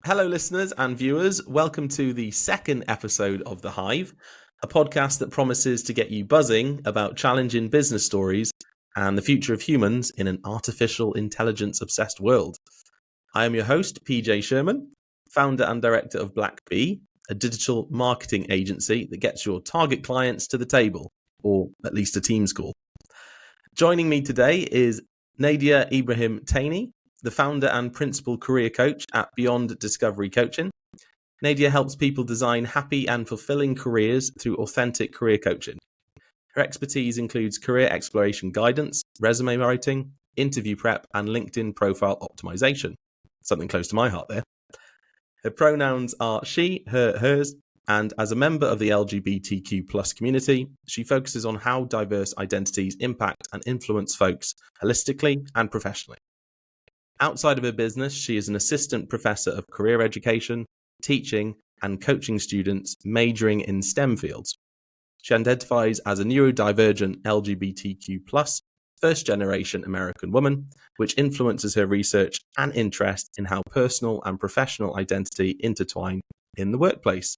Hello, listeners and viewers. Welcome to the second episode of The Hive, a podcast that promises to get you buzzing about challenging business stories and the future of humans in an artificial intelligence-obsessed world. I am your host, PJ Sherman, founder and director of BlackBee, a digital marketing agency that gets your target clients to the table, or at least a Teams call. Joining me today is Nadia Ibrahim-Taney, the founder and principal career coach at Beyond Discovery Coaching. Nadia helps people design happy and fulfilling careers through authentic career coaching. Her expertise includes career exploration guidance, resume writing, interview prep, and LinkedIn profile optimization. Something close to my heart there. Her pronouns are she, her, hers, and as a member of the LGBTQ+ community, she focuses on how diverse identities impact and influence folks holistically and professionally. Outside of her business, she is an assistant professor of career education, teaching, and coaching students majoring in STEM fields. She identifies as a neurodivergent LGBTQ+ first-generation American woman, which influences her research and interest in how personal and professional identity intertwine in the workplace.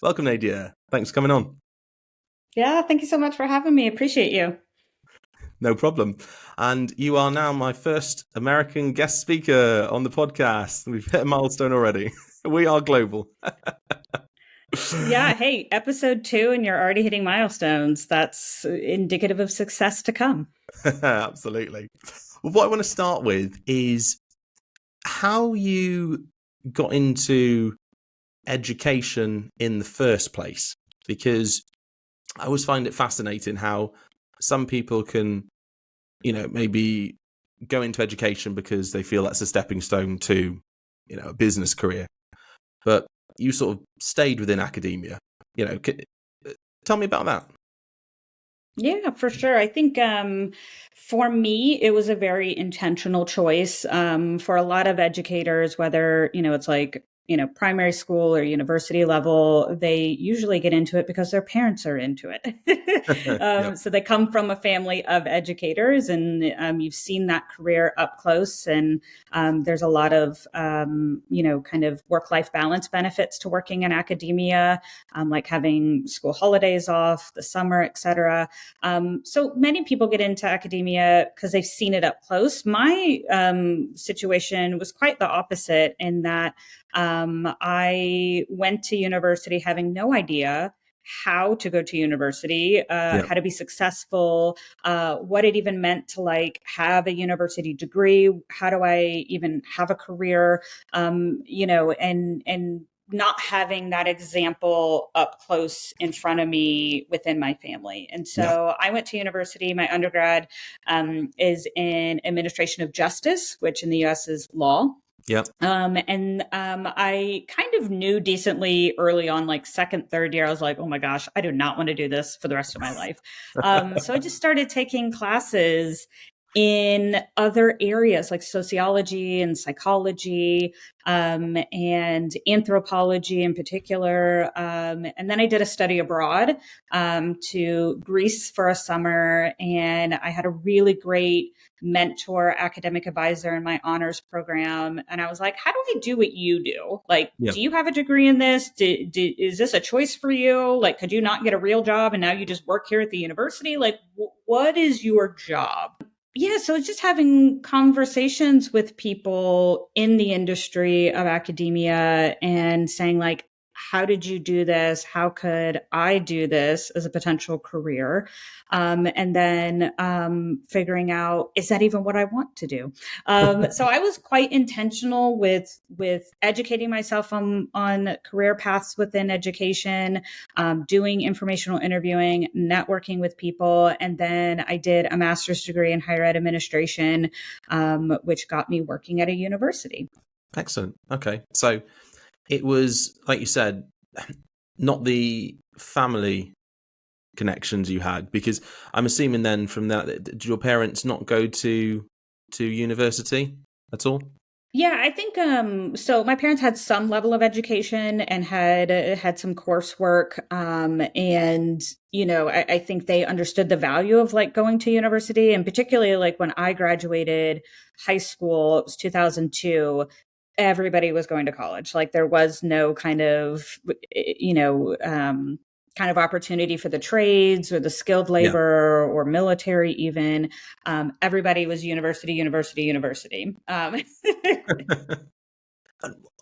Welcome, Nadia. Thanks for coming on. Yeah, thank you so much for having me. Appreciate you. No problem. And you are now my first American guest speaker on the podcast. We've hit a milestone already. We are global. Yeah, hey, episode 2 and you're already hitting milestones. That's indicative of success to come. Absolutely. Well, what I want to start with is how you got into education in the first place, because I always find it fascinating how some people can, maybe go into education because they feel that's a stepping stone to, a business career. But you sort of stayed within academia. Tell me about that. Yeah, for sure. I think for me, it was a very intentional choice. For a lot of educators, whether, it's like, primary school or university level, they usually get into it because their parents are into it. Yep. So they come from a family of educators and you've seen that career up close. And there's a lot of, kind of work-life balance benefits to working in academia, like having school holidays off, the summer, et cetera. So many people get into academia because they've seen it up close. My situation was quite the opposite in that I went to university having no idea how to go to university, how to be successful, what it even meant to have a university degree. How do I even have a career? And not having that example up close in front of me within my family. And so I went to university. My undergrad is in administration of justice, which in the US is law. Yep. I kind of knew decently early on, like second, third year, I was like, oh my gosh, I do not want to do this for the rest of my life. So I just started taking classes in other areas like sociology and psychology, and anthropology in particular. And then I did a study abroad, to Greece for a summer. And I had a really great mentor, academic advisor in my honors program. And I was like, how do I do what you do? Do you have a degree in this? Is this a choice for you? Could you not get a real job and now you just work here at the university? What is your job? Yeah, so it's just having conversations with people in the industry of academia and saying how did you do this? How could I do this as a potential career? And then figuring out, is that even what I want to do? So I was quite intentional with educating myself on career paths within education, doing informational interviewing, networking with people. And then I did a master's degree in higher ed administration, which got me working at a university. Excellent. Okay. So it was, like you said, not the family connections you had, because I'm assuming then from that, did your parents not go to university at all? Yeah, I think so my parents had some level of education and had some coursework, and I think they understood the value of going to university, and particularly when I graduated high school, it was 2002. everybody was going to college. Like there was no kind of, kind of opportunity for the trades or the skilled Yeah. labor or military even. Everybody was university, university, university.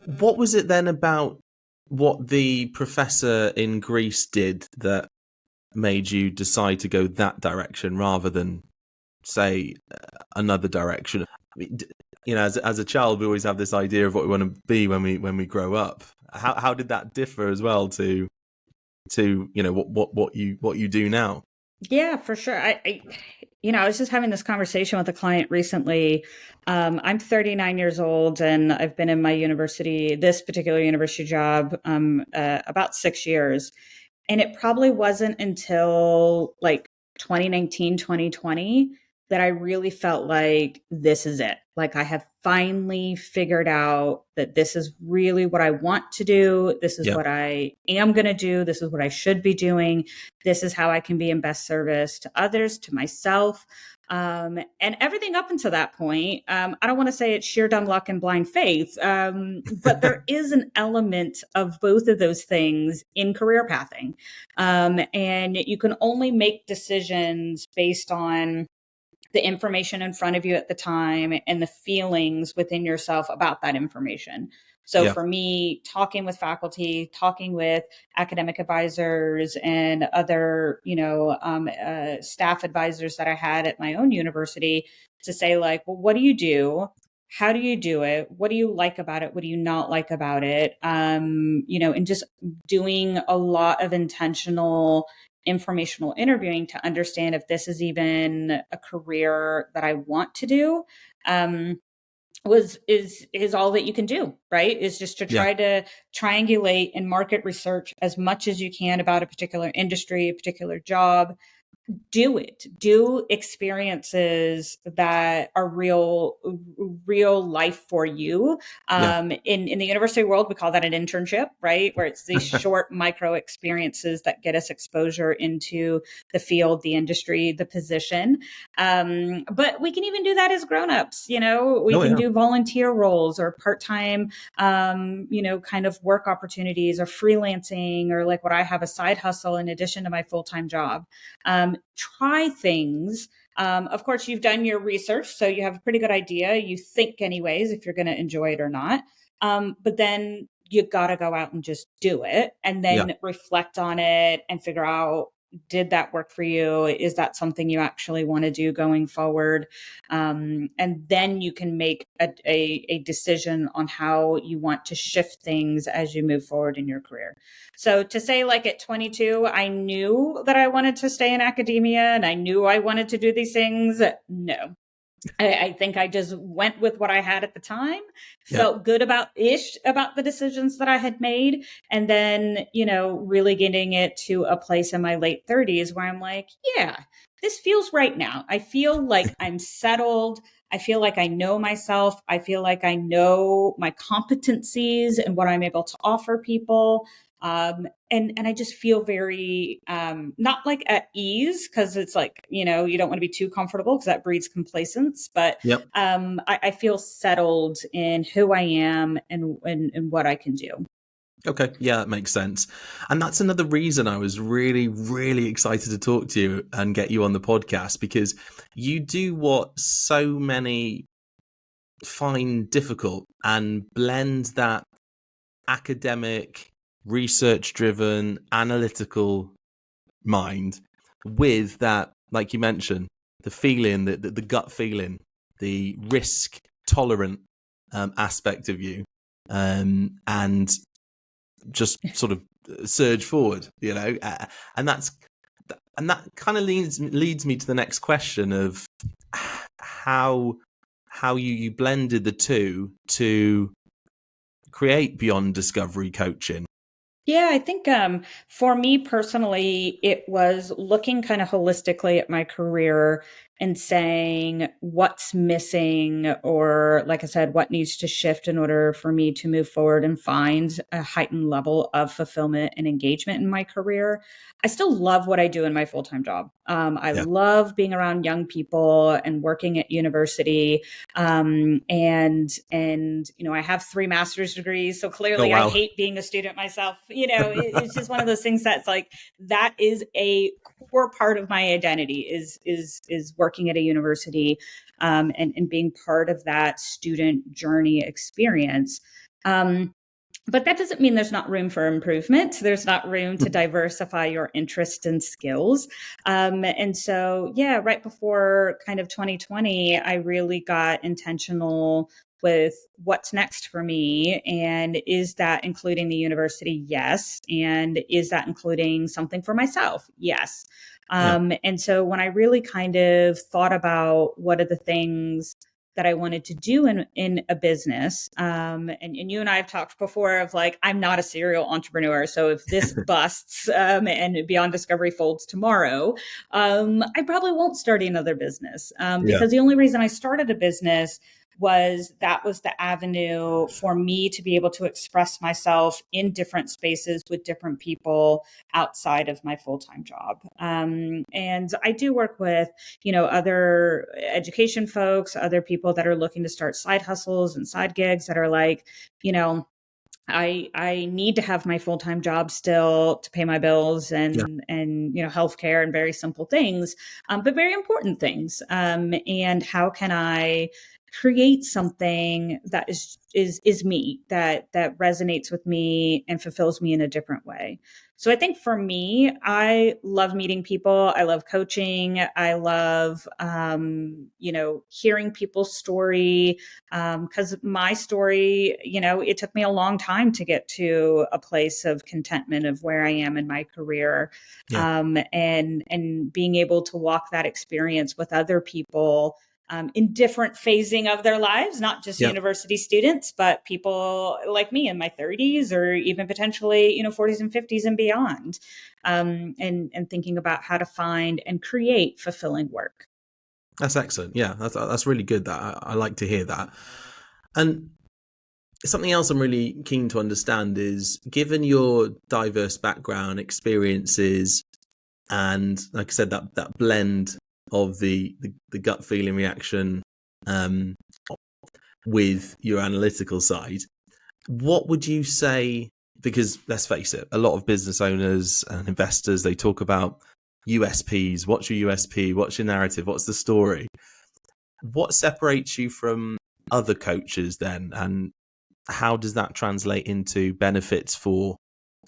What was it then about what the professor in Greece did that made you decide to go that direction rather than, say, another direction? I mean, as a child, we always have this idea of what we want to be when we grow up. How did that differ as well to what you do now? Yeah, for sure. I was just having this conversation with a client recently. I'm 39 years old and I've been in this particular university job, about 6 years. And it probably wasn't until like 2019, 2020 that I really felt like this is it. Like I have finally figured out that this is really what I want to do. This is Yeah. what I am going to do. This is what I should be doing. This is how I can be in best service to others, to myself. And everything up until that point, I don't want to say it's sheer dumb luck and blind faith, but there is an element of both of those things in career pathing. And you can only make decisions based on the information in front of you at the time and the feelings within yourself about that information. So Yeah. for me, talking with faculty, talking with academic advisors and other, staff advisors that I had at my own university to say like, well, what do you do? How do you do it? What do you like about it? What do you not like about it? And just doing a lot of intentional informational interviewing to understand if this is even a career that I want to do. Is all that you can do, right? Is just to Yeah. try to triangulate and market research as much as you can about a particular industry, a particular job. Do experiences that are real life for you. In the university world, we call that an internship, right? Where it's these short micro experiences that get us exposure into the field, the industry, the position. But we can even do that as grownups. We can do volunteer roles or part-time, kind of work opportunities or freelancing, or like what I have, a side hustle in addition to my full-time job. Try things. Of course, you've done your research, so you have a pretty good idea, you think anyways, if you're going to enjoy it or not. But then you got to go out and just do it and then reflect on it and figure out, did that work for you? Is that something you actually want to do going forward? And then you can make a decision on how you want to shift things as you move forward in your career. So to say like at 22, I knew that I wanted to stay in academia and I knew I wanted to do these things. No. I think I just went with what I had at the time, felt good about the decisions that I had made. And then, really getting it to a place in my late 30s where I'm like, yeah, this feels right now. I feel like I'm settled. I feel like I know myself. I feel like I know my competencies and what I'm able to offer people. And I just feel very, not like at ease, because it's like, you don't want to be too comfortable because that breeds complacence, but I feel settled in who I am and what I can do. Okay, yeah, that makes sense. And that's another reason I was really, really excited to talk to you and get you on the podcast, because you do what so many find difficult and blend that academic, research-driven, analytical mind with that, like you mentioned, the feeling, the gut feeling, the risk tolerant aspect of you, and just sort of surge forward, and that kind of leads me to the next question of how you blended the two to create Beyond Discovery coaching. Yeah, I think for me personally, it was looking kind of holistically at my career and saying what's missing, or like I said, what needs to shift in order for me to move forward and find a heightened level of fulfillment and engagement in my career. I still love what I do in my full-time job. I love being around young people and working at university. And I have 3 master's degrees. So clearly I hate being a student myself. It's just one of those things that's like, that is a core part of my identity is working at a university, and being part of that student journey experience. But that doesn't mean there's not room for improvement. There's not room to diversify your interests and skills. And so, right before kind of 2020, I really got intentional with what's next for me. And is that including the university? Yes. And is that including something for myself? Yes. And so when I really kind of thought about what are the things that I wanted to do in a business. And you and I have talked before of like, I'm not a serial entrepreneur. So if this busts and Beyond Discovery folds tomorrow, I probably won't start another business because the only reason I started a business was the avenue for me to be able to express myself in different spaces with different people outside of my full-time job. And I do work with, other education folks, other people that are looking to start side hustles and side gigs that are like, I need to have my full-time job still to pay my bills and healthcare and very simple things, but very important things. And how can I create something that is me, that resonates with me and fulfills me in a different way? So I think for me, I love meeting people. I love coaching. I love, hearing people's story. Because my story, it took me a long time to get to a place of contentment of where I am in my career. And being able to walk that experience with other people in different phasing of their lives, not just university students, but people like me in my 30s or even potentially, 40s and 50s and beyond, and thinking about how to find and create fulfilling work. That's excellent. Yeah, that's really good. That I like to hear that. And something else I'm really keen to understand is, given your diverse background, experiences, and like I said, that blend of the gut feeling reaction with your analytical side, what would you say? Because let's face it, a lot of business owners and investors, they talk about USPs. What's your USP? What's your narrative? What's the story? What separates you from other coaches then, and how does that translate into benefits for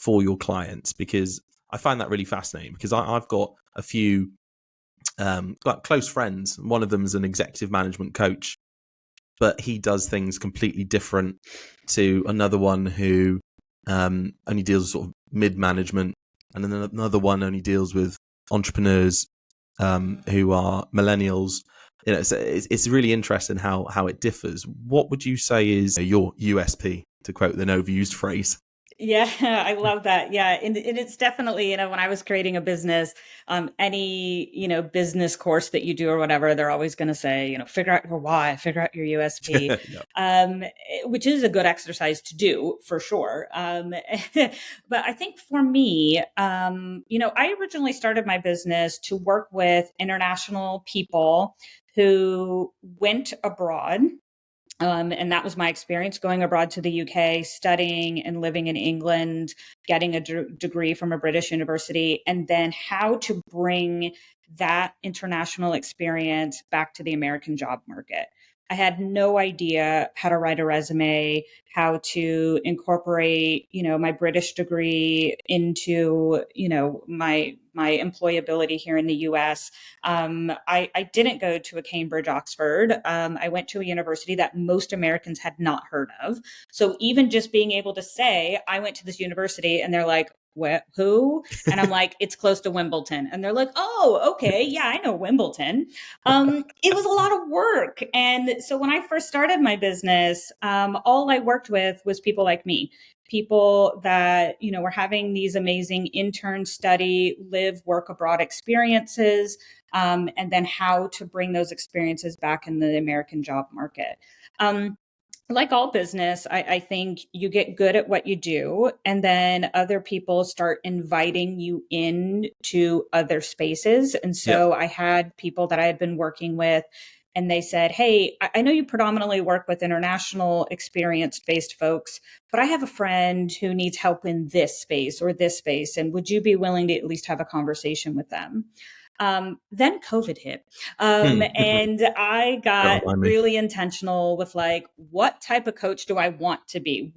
your clients? Because I find that really fascinating, because I've got a few close friends. One of them is an executive management coach, but he does things completely different to another one who only deals with sort of mid-management, and then another one only deals with entrepreneurs who are millennials. It's really interesting how it differs. What would you say is your USP, to quote an overused phrase? Yeah, I love that. Yeah. And it's definitely, when I was creating a business, any, business course that you do or whatever, they're always going to say, figure out your why, figure out your USP, which is a good exercise to do for sure. But I think for me, I originally started my business to work with international people who went abroad. And that was my experience going abroad to the UK, studying and living in England, getting a degree from a British university, and then how to bring that international experience back to the American job market. I had no idea how to write a resume, how to incorporate, my British degree into, my employability here in the US. I didn't go to a Cambridge, Oxford. I went to a university that most Americans had not heard of. So even just being able to say, I went to this university, and they're like, what, who? And I'm like, it's close to Wimbledon. And they're like, oh, okay. Yeah, I know Wimbledon. It was a lot of work. And so when I first started my business, all I worked with was people like me, people that, were having these amazing intern, study, live, work abroad experiences, and then how to bring those experiences back in the American job market. like all business, I think you get good at what you do, and then other people start inviting you in to other spaces. And Yeah. so I had people that I had been working with, and they said, "Hey, I know you predominantly work with international experience based folks, but I have a friend who needs help in this space or this space. And would you be willing to at least have a conversation with them?" Then COVID hit. And I Don't got remind me. really intentional with like, what type of coach do I want to be?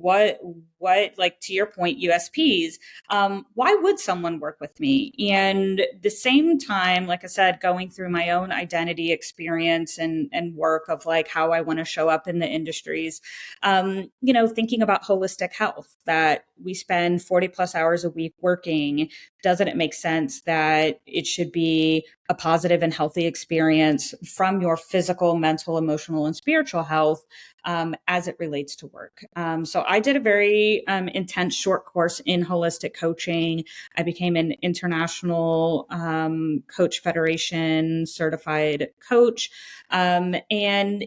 Like to your point, USPs, why would someone work with me? And the same time, like I said, going through my own identity experience and work of like how I want to show up in the industries, thinking about holistic health, that we spend 40 plus hours a week working. Doesn't it make sense that it should be a positive and healthy experience from your physical, mental, emotional, and spiritual health as it relates to work? So I did a very intense short course in holistic coaching. I became an international coach federation certified coach. And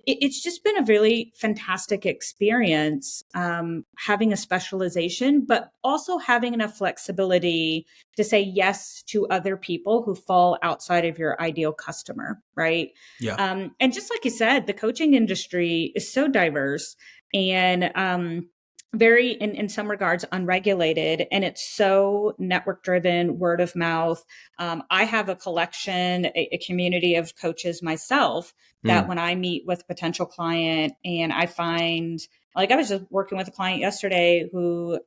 it's just been a really fantastic experience having a specialization, but also having enough flexibility to say yes to other people who fall outside of your ideal customer, right? Yeah. And just like you said, the coaching industry is so diverse and very, in some regards, unregulated, and it's so network driven, word of mouth. I have a collection, a community of coaches myself that Mm. when I meet with a potential client and I find, like I was just working with a client yesterday who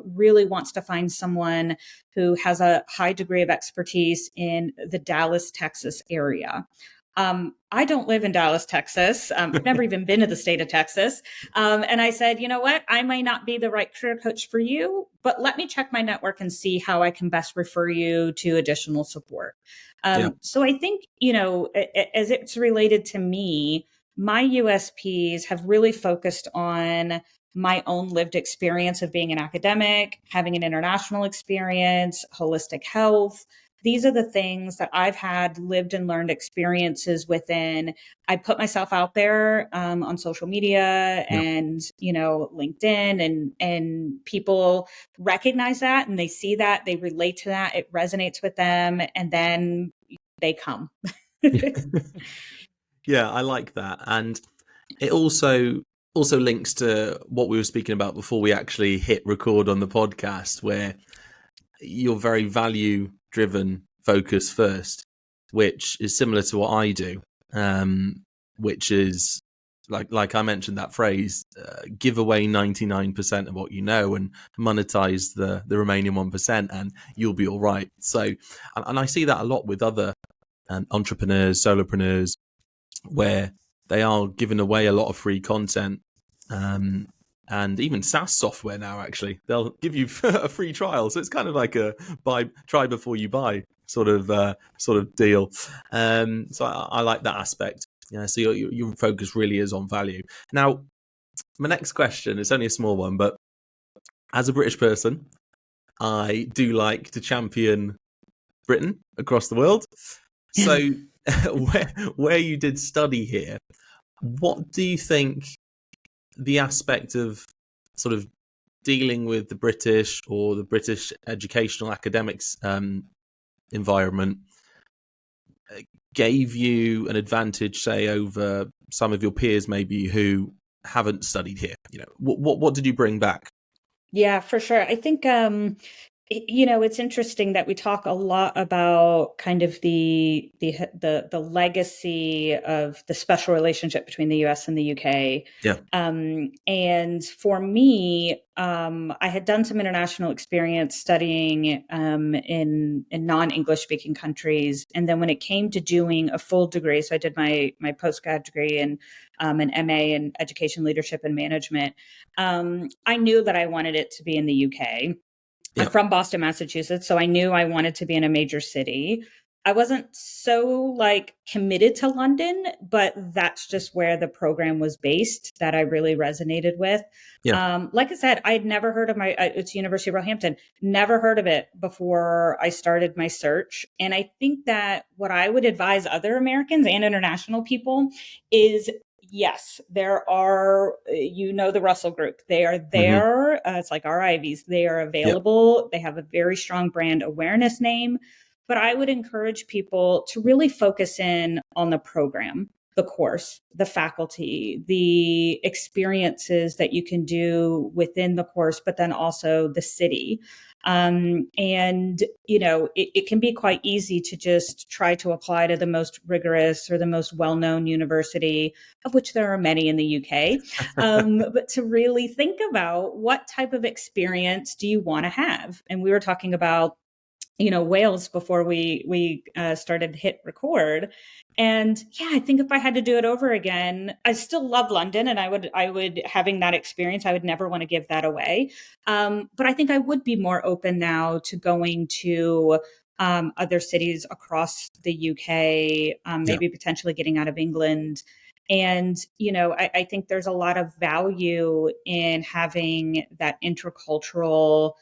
really wants to find someone who has a high degree of expertise in the Dallas, Texas area. I don't live in Dallas, Texas. I've never even been to the state of Texas. And I said, you know what? I may not be the right career coach for you, but let me check my network and see how I can best refer you to additional support. Yeah. So I think, as it's related to me, my USPs have really focused on my own lived experience of being an academic, having an international experience, holistic health. These are the things that I've had lived and learned experiences within. I put myself out there on social media Yeah. and, LinkedIn, and people recognize that and they see that, they relate to that, it resonates with them, and then they come. Yeah, I like that. And it also links to what we were speaking about before we actually hit record on the podcast, where you're very value driven focus first, which is similar to what I do, which is like I mentioned that phrase, give away 99% of what you know and monetize the remaining 1%, and you'll be all right. So, and I see that a lot with other entrepreneurs, solopreneurs, where they are giving away a lot of free content. And even SaaS software now, actually, they'll give you a free trial. So it's kind of like a try before you buy sort of deal. So I like that aspect. Yeah. So your focus really is on value. Now, my next question is only a small one, but as a British person, I do like to champion Britain across the world. So where you did study here, what do you think the aspect of sort of dealing with the British or the British educational academics environment gave you an advantage, say, over some of your peers maybe who haven't studied here? What did you bring back? Yeah, for sure. I think it's interesting that we talk a lot about kind of the legacy of the special relationship between the US and the UK. Yeah. And for me, I had done some international experience studying in non-English speaking countries. And then when it came to doing a full degree, so I did my postgrad degree in an MA in education leadership and management. I knew that I wanted it to be in the UK. I'm Yeah. from Boston, Massachusetts, so I knew I wanted to be in a major city. I wasn't so committed to London, but that's just where the program was based that I really resonated with. Yeah. Like I said, I'd never heard of it's University of Roehampton, never heard of it before I started my search. And I think that what I would advise other Americans and international people is Yes, there are, the Russell Group. They are Hmm. there. It's like our Ivies. They are Yep. available. They have a very strong brand awareness name. But I would encourage people to really focus in on the program, the course, the faculty, the experiences that you can do within the course, but then also the city. It can be quite easy to just try to apply to the most rigorous or the most well-known university, of which there are many in the UK, but to really think about what type of experience do you want to have? And we were talking about Wales before we started to hit record. And yeah, I think if I had to do it over again, I still love London, and I would having that experience, I would never want to give that away. But I think I would be more open now to going to other cities across the UK, Yeah. maybe potentially getting out of England. And, I think there's a lot of value in having that intercultural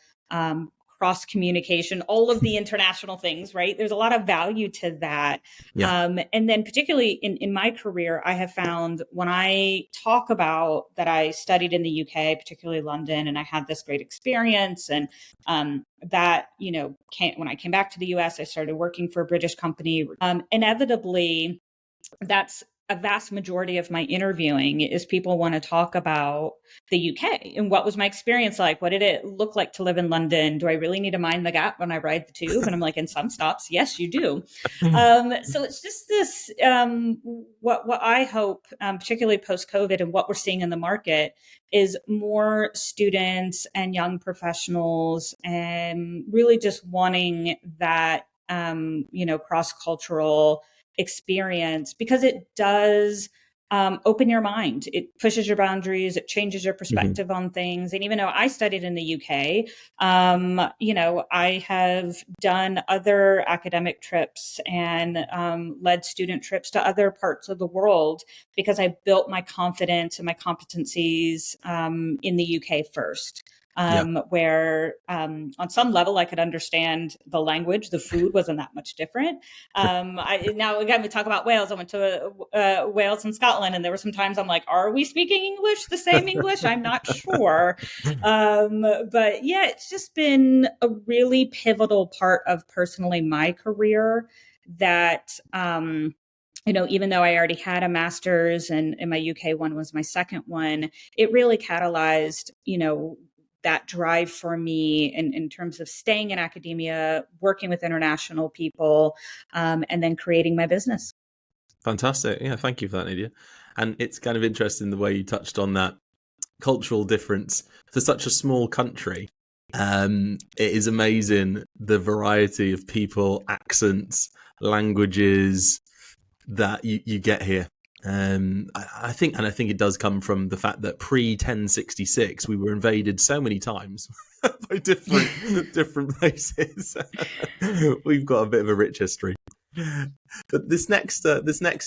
cross communication, all of the international things, right? There's a lot of value to that. Yeah. And then particularly in my career, I have found when I talk about that I studied in the UK, particularly London, and I had this great experience, and when I came back to the US, I started working for a British company. Inevitably, that's a vast majority of my interviewing is people want to talk about the UK and what was my experience like? What did it look like to live in London? Do I really need to mind the gap when I ride the tube? And I'm like, in some stops, yes, you do. So it's just this, what I hope, particularly post-COVID and what we're seeing in the market is more students and young professionals and really just wanting that, cross-cultural experience, because it does open your mind. It pushes your boundaries. It changes your Hmm. perspective on things. And even though I studied in the UK, I have done other academic trips and led student trips to other parts of the world because I built my confidence and my competencies in the UK first. Yeah. Where on some level I could understand the language. The food wasn't that much different. Now again, we talk about Wales. I went to Wales and Scotland, and there were some times I'm like, are we speaking English, the same English? I'm not sure. But yeah, it's just been a really pivotal part of personally my career that, even though I already had a master's and my UK one was my second one, it really catalyzed, that drive for me in terms of staying in academia, working with international people, and then creating my business. Fantastic. Yeah, thank you for that, Nadia. And it's kind of interesting the way you touched on that cultural difference for such a small country. It is amazing the variety of people, accents, languages that you get here. I think it does come from the fact that pre 1066 we were invaded so many times by different places. We've got a bit of a rich history. But this next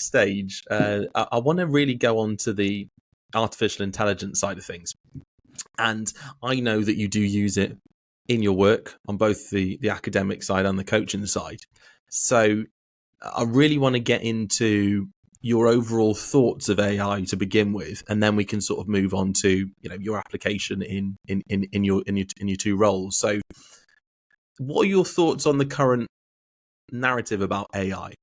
stage, I want to really go on to the artificial intelligence side of things, and I know that you do use it in your work on both the academic side and the coaching side. So I really want to get into your overall thoughts of AI to begin with, and then we can sort of move on to your application in your two roles. So, what are your thoughts on the current narrative about AI?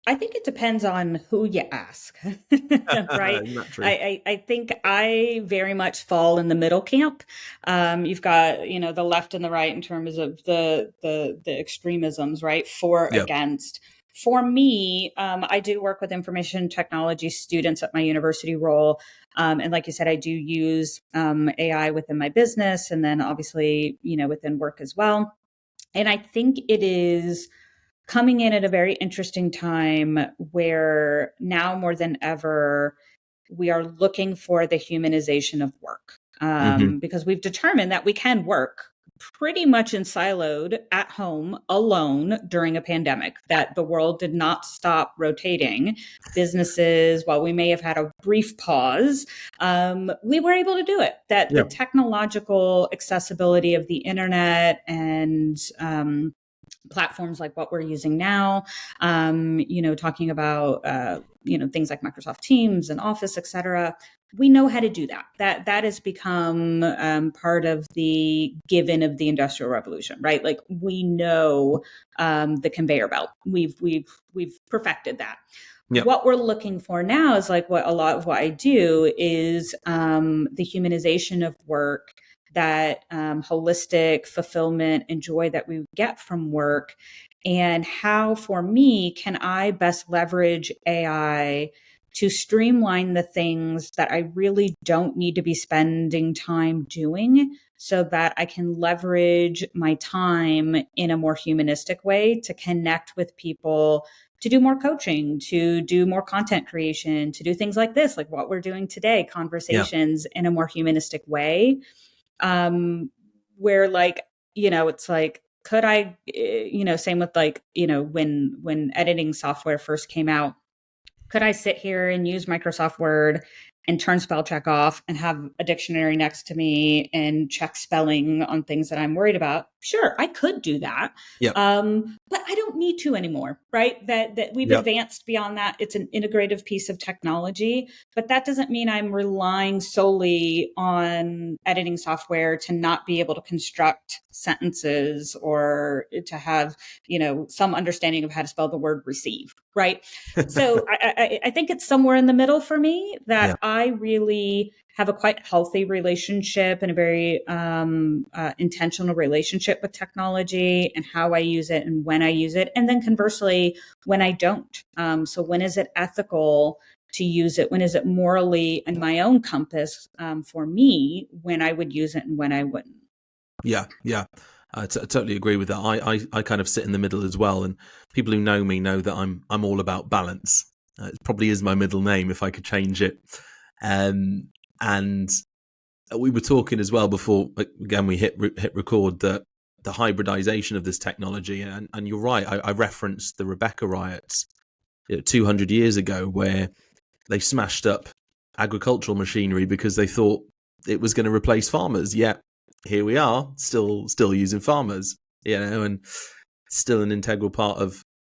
I think it depends on who you ask, right? Naturally. I think I very much fall in the middle camp. You've got the left and the right in terms of the extremisms, right? For, Yeah. against. For me, I do work with information technology students at my university role. And like you said, I do use AI within my business and then obviously, within work as well. And I think it is coming in at a very interesting time where now more than ever, we are looking for the humanization of work Hmm. because we've determined that we can work pretty much in siloed at home alone during a pandemic, that the world did not stop rotating. Businesses, while we may have had a brief pause, we were able to do it. That the Yeah. technological accessibility of the internet and platforms like what we're using now, talking about things like Microsoft Teams and Office, et cetera. We know how to do that. That has become part of the given of the Industrial Revolution, right? Like we know the conveyor belt. We've perfected that. Yep. What we're looking for now is like what a lot of what I do is the humanization of work, that holistic fulfillment and joy that we get from work, and how, for me, can I best leverage AI to streamline the things that I really don't need to be spending time doing, so that I can leverage my time in a more humanistic way to connect with people, to do more coaching, to do more content creation, to do things like this, like what we're doing today, conversations in a more humanistic way. Where like, it's like, could I, same with like, when editing software first came out, could I sit here and use Microsoft Word and turn spell check off and have a dictionary next to me and check spelling on things that I'm worried about? Sure, I could do that. Yep. But I don't need to anymore, right? That we've Yep. advanced beyond that. It's an integrative piece of technology, but that doesn't mean I'm relying solely on editing software to not be able to construct sentences or to have, some understanding of how to spell the word receive, right? So I think it's somewhere in the middle for me, that Yeah. I really have a quite healthy relationship and a very intentional relationship with technology and how I use it and when I use it. And then conversely, when I don't. So when is it ethical to use it? When is it morally in my own compass for me, when I would use it and when I wouldn't? Yeah. I totally agree with that. I kind of sit in the middle as well, and people who know me know that I'm all about balance. It probably is my middle name if I could change it. And we were talking as well before, again, we hit record, that the hybridization of this technology, and you're right. I referenced the Rebecca riots 200 years ago, where they smashed up agricultural machinery because they thought it was going to replace farmers. Yet here we are, still using farmers, and still an integral part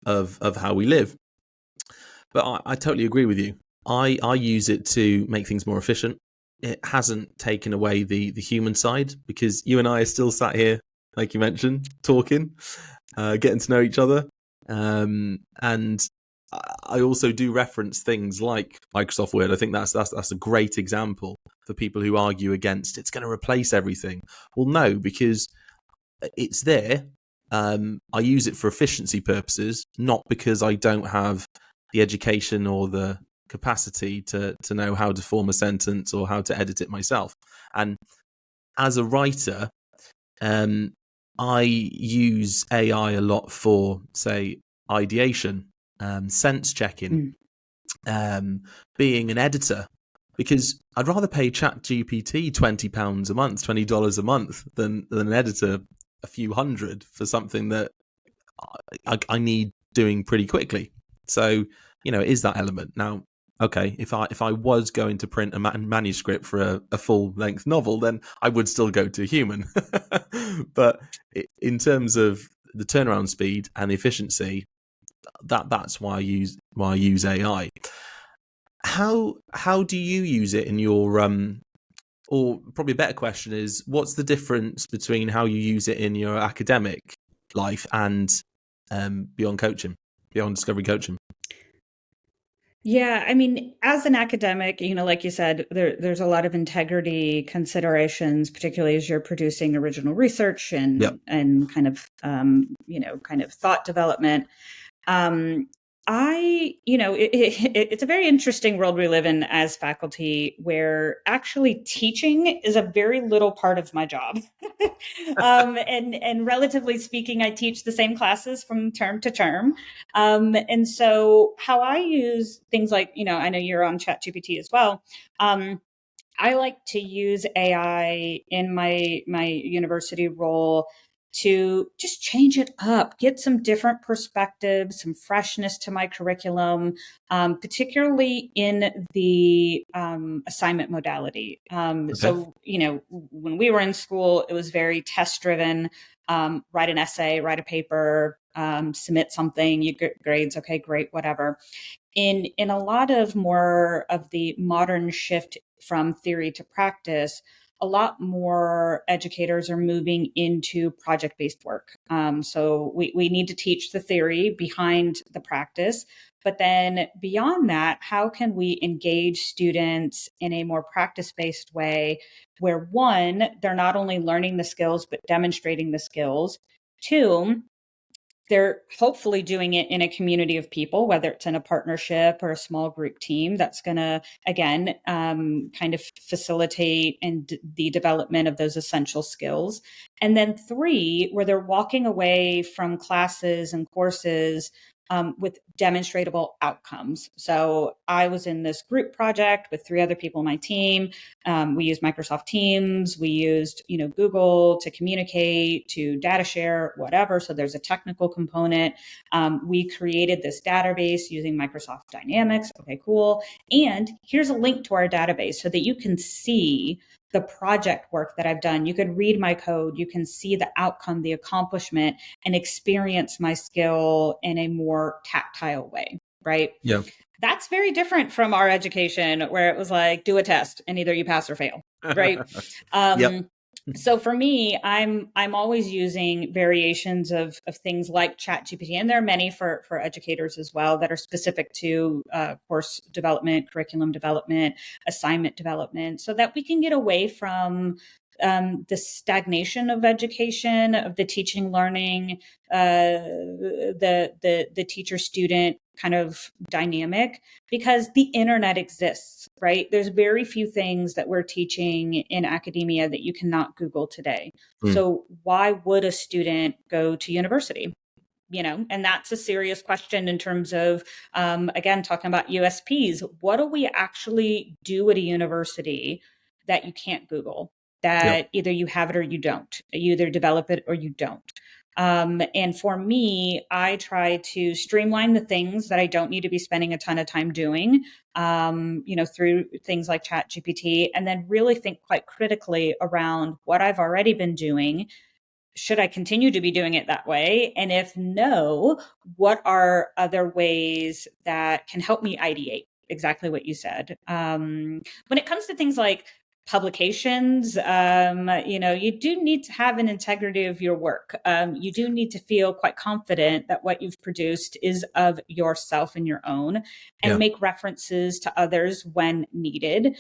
of how we live. But I totally agree with you. I use it to make things more efficient. It hasn't taken away the human side, because you and I are still sat here, like you mentioned, talking, getting to know each other. And I also do reference things like Microsoft Word. I think that's a great example for people who argue against it's going to replace everything. Well, no, because it's there. I use it for efficiency purposes, not because I don't have the education or the capacity to know how to form a sentence or how to edit it myself. And as a writer, I use AI a lot for, say, ideation, sense checking, being an editor, because I'd rather pay ChatGPT £20 a month, $20 a month than an editor a few hundred for something that I need doing pretty quickly. So, it is that element. Now, okay, if I was going to print a manuscript for a full length novel, then I would still go to a human. But in terms of the turnaround speed and the efficiency, that's why I use AI. How do you use it in your or probably a better question is, what's the difference between how you use it in your academic life and beyond discovery coaching? Yeah, I mean, as an academic, like you said, there's a lot of integrity considerations, particularly as you're producing original research and kind of kind of thought development. It's a very interesting world we live in as faculty, where actually teaching is a very little part of my job. And relatively speaking, I teach the same classes from term to term. And so how I use things like, I know you're on ChatGPT as well. I like to use AI in my university role to just change it up, get some different perspectives, some freshness to my curriculum, particularly in the assignment modality. Okay. So, when we were in school, it was very test driven. Write an essay, write a paper, submit something, you get grades. Okay, great, whatever. in a lot of more of the modern shift from theory to practice, a lot more educators are moving into project-based work. So we need to teach the theory behind the practice. But then beyond that, how can we engage students in a more practice-based way where, one, they're not only learning the skills, but demonstrating the skills. Two, they're hopefully doing it in a community of people, whether it's in a partnership or a small group team that's going to, again, kind of facilitate the development of those essential skills. And then three, where they're walking away from classes and courses with demonstratable outcomes. So I was in this group project with 3 other people on my team. We used Microsoft Teams. We used, Google to communicate, to data share, whatever. So there's a technical component. We created this database using Microsoft Dynamics. Okay, cool. And here's a link to our database so that you can see the project work that I've done. You can read my code. You can see the outcome, the accomplishment, and experience my skill in a more tactile way, right? Yeah. That's very different from our education where it was like, do a test and either you pass or fail, right? Yep. So for me, I'm always using variations of things like ChatGPT, and there are many for educators as well that are specific to course development, curriculum development, assignment development, so that we can get away from the stagnation of education, of the teaching, learning, the teacher student kind of dynamic, because the internet exists, right? There's very few things that we're teaching in academia that you cannot Google today. So why would a student go to university? And that's a serious question in terms of, again, talking about USPs. What do we actually do at a university that you can't Google? That either you have it or you don't. You either develop it or you don't. And for me, I try to streamline the things that I don't need to be spending a ton of time doing, through things like ChatGPT, and then really think quite critically around what I've already been doing. Should I continue to be doing it that way? And if no, what are other ways that can help me ideate? Exactly what you said. When it comes to things like publications, you do need to have an integrity of your work. You do need to feel quite confident that what you've produced is of yourself and your own, and make references to others when needed.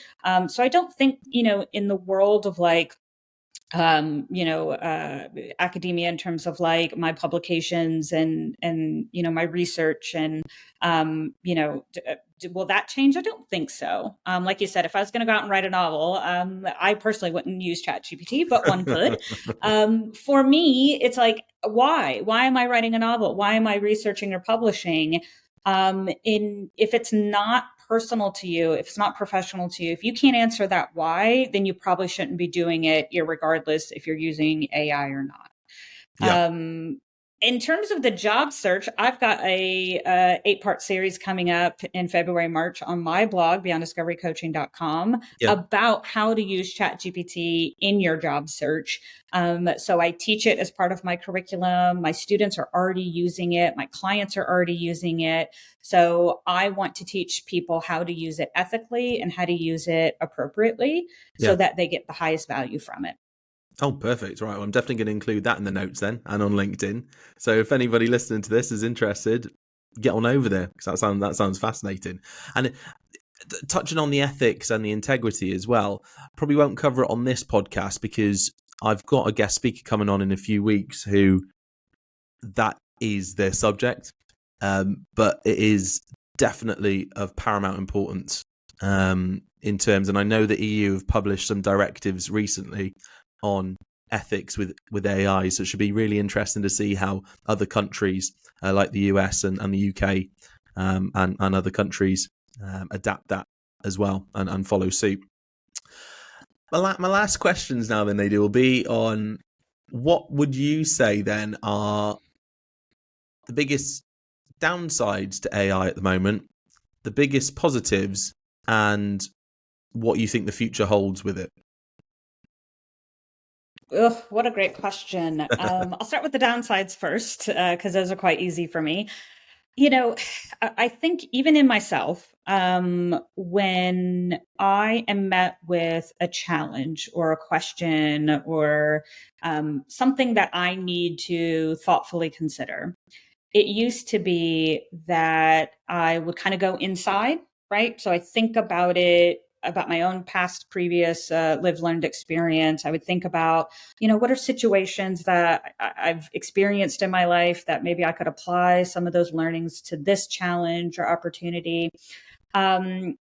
So I don't think, in the world of like, academia in terms of like my publications and my research and will that change? I don't think so. Like you said, if I was going to go out and write a novel, I personally wouldn't use ChatGPT, but one could. For me, it's like, why am I writing a novel? Why am I researching or publishing? If it's not personal to you, if it's not professional to you, if you can't answer that why, then you probably shouldn't be doing it, regardless if you're using AI or not. In terms of the job search, I've got a 8-part series coming up in February, March on my blog, beyonddiscoverycoaching.com, about how to use ChatGPT in your job search. So I teach it as part of my curriculum. My students are already using it. My clients are already using it. So I want to teach people how to use it ethically and how to use it appropriately so that they get the highest value from it. Oh, perfect. Right. Well, I'm definitely going to include that in the notes then and on LinkedIn. So if anybody listening to this is interested, get on over there because that sounds fascinating. And touching on the ethics and the integrity as well, probably won't cover it on this podcast because I've got a guest speaker coming on in a few weeks who that is their subject. But it is definitely of paramount importance in terms, and I know the EU have published some directives recently on ethics with AI, so it should be really interesting to see how other countries like the US and the UK and other countries adapt that as well and follow suit. My last questions now then, Nadia, will be on what would you say then are the biggest downsides to AI at the moment, the biggest positives, and what you think the future holds with it? Ugh, what a great question. I'll start with the downsides first, because those are quite easy for me. You know, I think even in myself, when I am met with a challenge or a question or something that I need to thoughtfully consider, it used to be that I would kind of go inside, right? So I think about it, about my own past, previous lived, learned experience. I would think about, what are situations that I've experienced in my life that maybe I could apply some of those learnings to this challenge or opportunity. And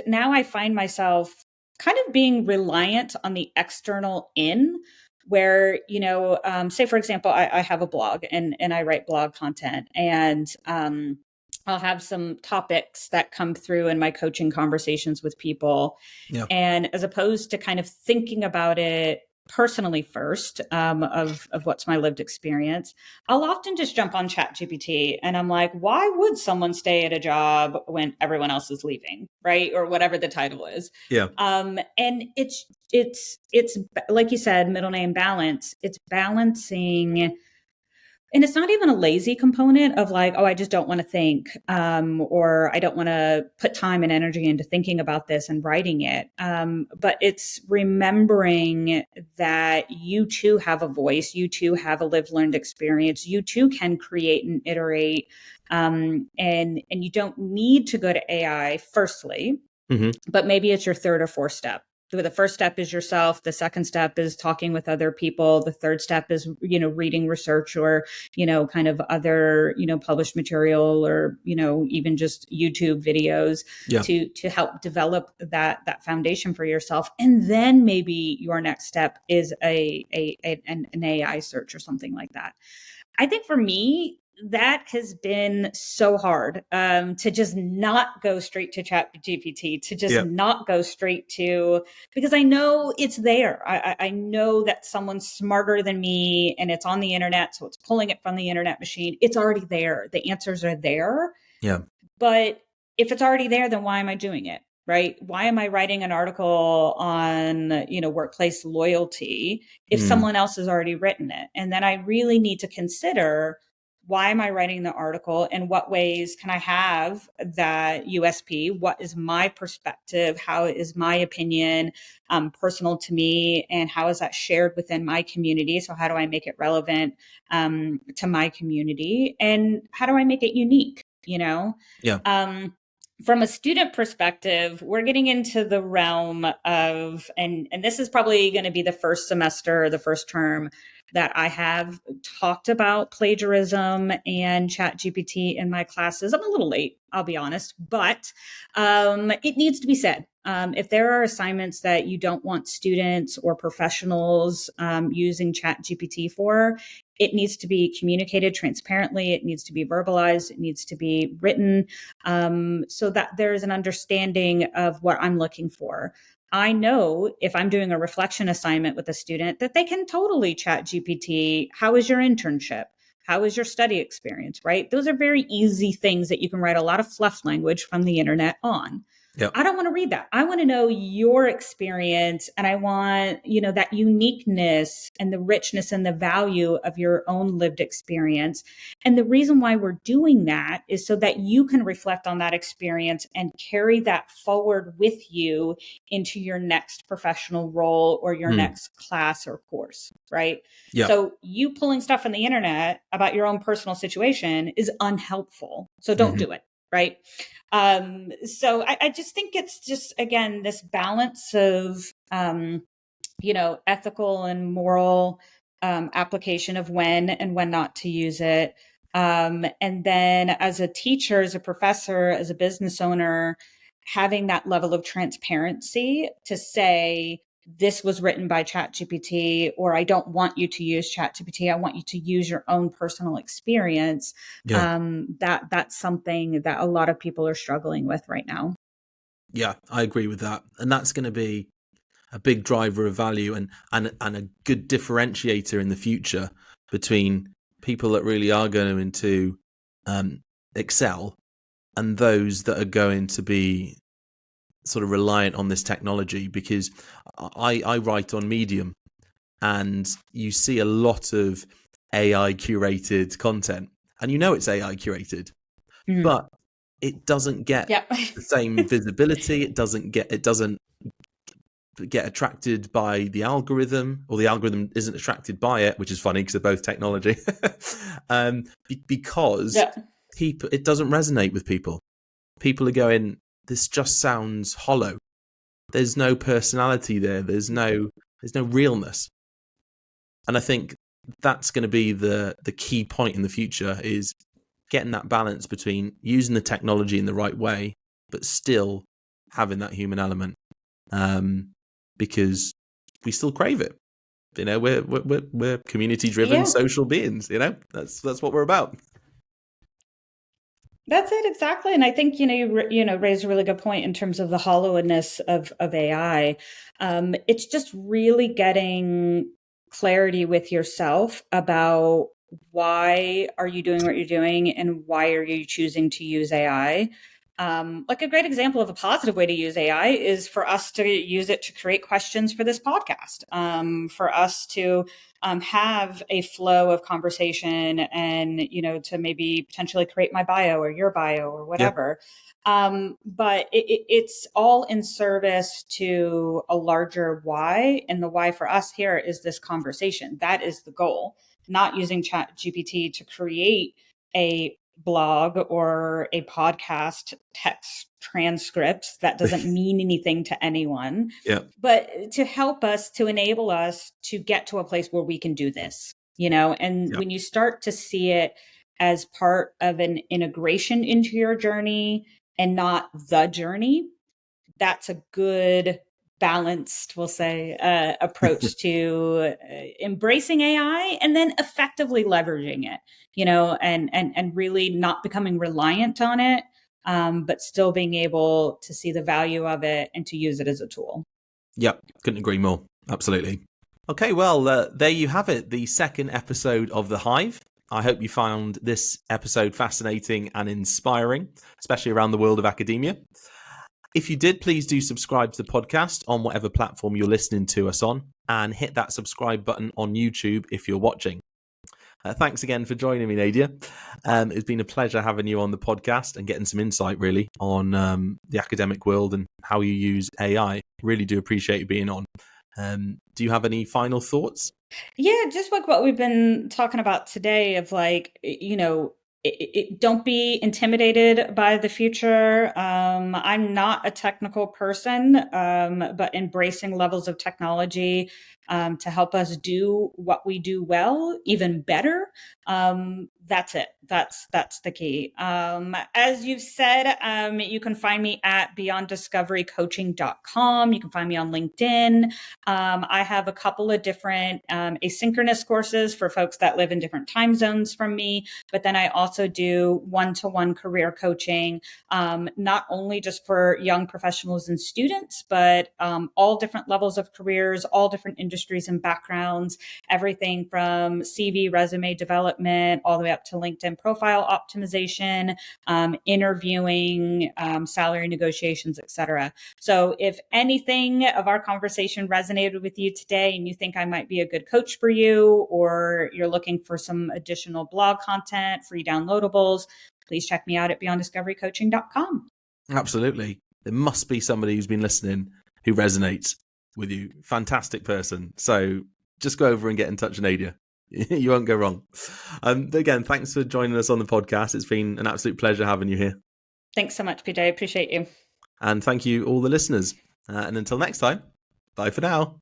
now I find myself kind of being reliant on the external in where, say, for example, I have a blog and I write blog content and, I'll have some topics that come through in my coaching conversations with people. Yeah. And as opposed to kind of thinking about it personally first, of what's my lived experience, I'll often just jump on ChatGPT and I'm like, why would someone stay at a job when everyone else is leaving, right? Or whatever the title is. Yeah. And it's like you said, middle name balance. It's balancing, and it's not even a lazy component of like, oh, I just don't want to think, or I don't want to put time and energy into thinking about this and writing it. But it's remembering that you too have a voice, you too have a lived learned experience, you too can create and iterate, and you don't need to go to AI firstly, but maybe it's your third or fourth step. The first step is yourself. The second step is talking with other people. The third step is, reading research or, kind of other, published material or, even just YouTube videos to help develop that foundation for yourself. And then maybe your next step is an AI search or something like that. I think for me, that has been so hard, to just not go straight to ChatGPT, to just not go straight to, because I know it's there. I know that someone's smarter than me and it's on the internet. So it's pulling it from the internet machine. It's already there. The answers are there. Yeah. But if it's already there, then why am I doing it? Right? Why am I writing an article on, workplace loyalty if someone else has already written it? And then I really need to consider, why am I writing the article? In what ways can I have that USP? What is my perspective? How is my opinion personal to me? And how is that shared within my community? So how do I make it relevant to my community? And how do I make it unique? From a student perspective, we're getting into the realm of, and this is probably going to be the first semester, the first term that I have talked about plagiarism and ChatGPT in my classes. I'm a little late, I'll be honest, but it needs to be said. If there are assignments that you don't want students or professionals using ChatGPT for, it needs to be communicated transparently. It needs to be verbalized. It needs to be written, so that there's an understanding of what I'm looking for. I know if I'm doing a reflection assignment with a student that they can totally chat GPT. How is your internship? How is your study experience? Right? Those are very easy things that you can write a lot of fluff language from the internet on. Yep. I don't want to read that. I want to know your experience, and I want, that uniqueness and the richness and the value of your own lived experience. And the reason why we're doing that is so that you can reflect on that experience and carry that forward with you into your next professional role or your next class or course, right? Yep. So you pulling stuff on the internet about your own personal situation is unhelpful. So don't do it. Right. So I just think it's just, again, this balance of, ethical and moral application of when and when not to use it. And then as a teacher, as a professor, as a business owner, having that level of transparency to say, this was written by ChatGPT, or I don't want you to use ChatGPT. I want you to use your own personal experience. That's something that a lot of people are struggling with right now. Yeah, I agree with that. And that's going to be a big driver of value and a good differentiator in the future between people that really are going to excel and those that are going to be sort of reliant on this technology. Because I write on Medium and you see a lot of AI curated content, and it's AI curated, but it doesn't get the same visibility. It doesn't get attracted by the algorithm, or the algorithm isn't attracted by it, which is funny because they're both technology. Because it doesn't resonate with people. People are going, this just sounds hollow. There's no personality there. There's no realness. And I think that's going to be the key point in the future, is getting that balance between using the technology in the right way, but still having that human element, because we still crave it. We're community-driven social beings. That's what we're about. That's it, exactly. And I think you raised a really good point in terms of the hollowness of AI. It's just really getting clarity with yourself about why are you doing what you're doing and why are you choosing to use AI. Like a great example of a positive way to use AI is for us to use it to create questions for this podcast, for us to have a flow of conversation and, to maybe potentially create my bio or your bio or whatever. But it's all in service to a larger why. And the why for us here is this conversation. That is the goal, not using ChatGPT to create a blog or a podcast text transcript that doesn't mean anything to anyone, but to help us, to enable us to get to a place where we can do this, and when you start to see it as part of an integration into your journey and not the journey, that's a good balanced, we'll say, approach to embracing AI and then effectively leveraging it, and really not becoming reliant on it, but still being able to see the value of it and to use it as a tool. Yep, couldn't agree more. Absolutely. Okay, well, there you have it, the second episode of The Hive. I hope you found this episode fascinating and inspiring, especially around the world of academia. If you did, please do subscribe to the podcast on whatever platform you're listening to us on, and hit that subscribe button on YouTube if you're watching. Thanks again for joining me, Nadia. It's been a pleasure having you on the podcast and getting some insight really on the academic world and how you use AI. Really do appreciate you being on. Do you have any final thoughts? Yeah, just like what we've been talking about today of don't be intimidated by the future. I'm not a technical person, but embracing levels of technology to help us do what we do well, even better. That's it. That's the key. As you've said, you can find me at beyonddiscoverycoaching.com. You can find me on LinkedIn. I have a couple of different asynchronous courses for folks that live in different time zones from me, but then I also do one-to-one career coaching, not only just for young professionals and students, but all different levels of careers, all different industries and backgrounds, everything from CV, resume development, all the way up to LinkedIn profile optimization, interviewing, salary negotiations, etc. So if anything of our conversation resonated with you today and you think I might be a good coach for you, or you're looking for some additional blog content, free downloadables, please check me out at beyonddiscoverycoaching.com. Absolutely. There must be somebody who's been listening who resonates with you. Fantastic person. So just go over and get in touch with Nadia. You won't go wrong. Again, thanks for joining us on the podcast. It's been an absolute pleasure having you here. Thanks so much, PJ. I appreciate you. And thank you, all the listeners. And until next time, bye for now.